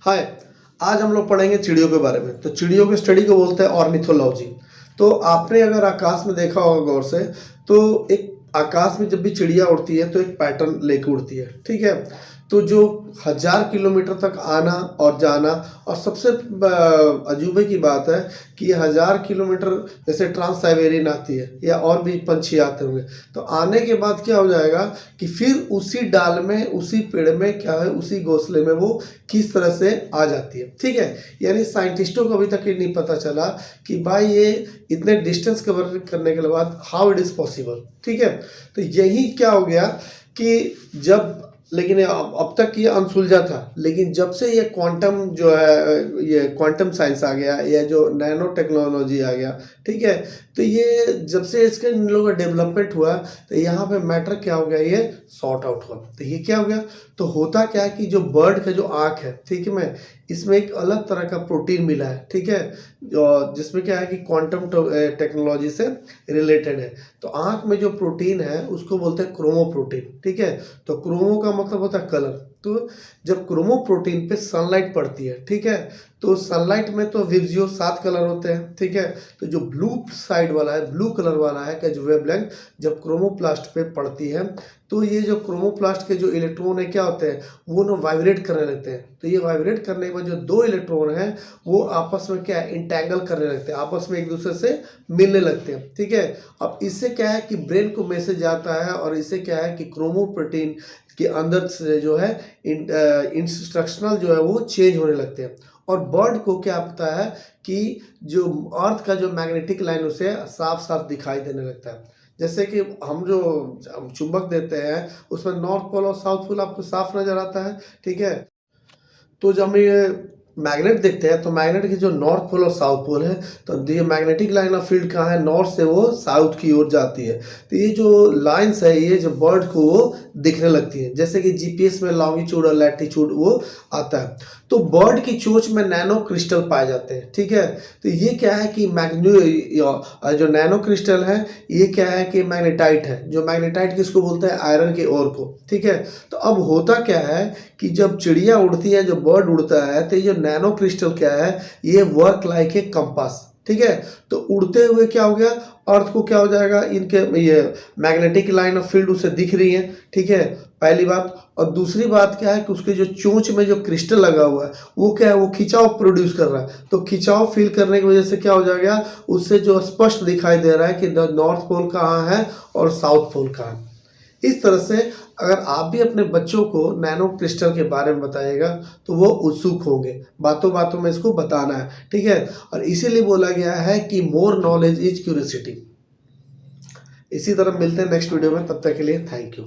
हाय, आज हम लोग पढ़ेंगे चिड़ियों के बारे में। तो चिड़ियों की स्टडी को बोलते हैं ऑर्निथोलॉजी। तो आपने अगर आकाश में देखा होगा गौर से, तो एक आकाश में जब भी चिड़िया उड़ती है तो एक पैटर्न लेके उड़ती है, ठीक है। तो जो 1000 किलोमीटर तक आना और जाना, और सबसे अजूबे की बात है कि 1000 किलोमीटर जैसे ट्रांस साइबेरियन आती है या और भी पंछी आते होंगे, तो आने के बाद क्या हो जाएगा कि फिर उसी डाल में, उसी पेड़ में क्या है, उसी घोंसले में वो किस तरह से आ जाती है, ठीक है। यानी साइंटिस्टों को अभी तक ये नहीं पता चला कि भाई ये इतने डिस्टेंस कवर करने के बाद हाउ इट इज़ पॉसिबल, ठीक है। तो यही क्या हो गया कि जब, लेकिन अब तक ये अनसुलझा था, लेकिन जब से ये क्वांटम जो है, ये क्वांटम साइंस आ गया या जो नैनो टेक्नोलॉजी आ गया, ठीक है, तो ये जब से इसके इन लोगों का डेवलपमेंट हुआ तो यहाँ पे मैटर क्या हो गया, ये सॉर्ट आउट हुआ। तो ये क्या हो गया, तो होता क्या है कि जो बर्ड का जो आँख है, ठीक है, मैं इसमें एक अलग तरह का प्रोटीन मिला है, ठीक है, जिसमें क्या है कि क्वांटम टेक्नोलॉजी से रिलेटेड है। तो आँख में जो प्रोटीन है उसको बोलते हैं क्रोमो प्रोटीन, ठीक है। तो क्रोमो का मतलब होता है कलर। तो जब क्रोमो प्रोटीन पे सनलाइट पड़ती है, ठीक है, तो सनलाइट में तो विब्जियो 7 कलर होते हैं, ठीक है। तो जो ब्लू साइड वाला है, ब्लू कलर वाला है का जो वेवलेंथ जब क्रोमोप्लास्ट पे पड़ती है, तो ये जो क्रोमोप्लास्ट के जो इलेक्ट्रॉन है क्या होते हैं, वो ना वाइब्रेट करने लगते हैं। तो ये वाइब्रेट करने के बाद जो 2 इलेक्ट्रॉन हैं वो आपस में क्या है, इंटैंगल करने लगते हैं, आपस में एक दूसरे से मिलने लगते हैं, ठीक है। अब इससे क्या है कि ब्रेन को मैसेज आता है, और इससे क्या है कि क्रोमो प्रोटीन के अंदर से जो है इंस्ट्रक्शनल जो है वो चेंज होने लगते हैं। और बर्ड को क्या पता है कि जो अर्थ का जो मैग्नेटिक लाइन उसे साफ साफ दिखाई देने लगता है। जैसे कि हम चुंबक देते हैं उसमें नॉर्थ पोल और साउथ पोल आपको साफ नजर आता है, ठीक है। तो जब हम ये मैग्नेट देखते हैं तो मैग्नेट की जो नॉर्थ पोल और साउथ पोल है, तो ये मैग्नेटिक लाइन ऑफ फील्ड कहाँ है, नॉर्थ से वो साउथ की ओर जाती है। तो ये जो लाइंस है, ये जो बर्ड को वो दिखने लगती है, जैसे कि जीपीएस में लॉन्गिट्यूड और लैटिट्यूड वो आता है। तो बर्ड की चोंच में नैनो क्रिस्टल पाए जाते हैं, ठीक है। तो ये क्या है कि जो नैनो क्रिस्टल है, ये क्या है कि मैग्नेटाइट है। जो मैग्नेटाइट किसको बोलते हैं, आयरन के ओर को, ठीक है। तो अब होता क्या है कि जब चिड़िया उड़ती है, जो बर्ड उड़ता है, तो ये नैनो क्रिस्टल क्या है, ये वर्क लाइक ए कंपास, ठीक है। तो उड़ते हुए क्या हो गया, अर्थ को क्या हो जाएगा, इनके ये मैग्नेटिक लाइन ऑफ फील्ड उसे दिख रही है, ठीक है, पहली बात। और दूसरी बात क्या है कि उसके जो चोंच में जो क्रिस्टल लगा हुआ है वो क्या है, वो खिंचाव प्रोड्यूस कर रहा है। तो खिंचाव फील करने की वजह से क्या हो जाएगा, उससे जो स्पष्ट दिखाई दे रहा है कि नॉर्थ पोल कहाँ है और साउथ पोल कहाँ है। इस तरह से अगर आप भी अपने बच्चों को नैनो क्रिस्टल के बारे में बताइएगा तो वो उत्सुक होंगे, बातों बातों में इसको बताना है, ठीक है। और इसीलिए बोला गया है कि मोर नॉलेज इज क्यूरियोसिटी। इसी तरह मिलते हैं नेक्स्ट वीडियो में, तब तक के लिए थैंक यू।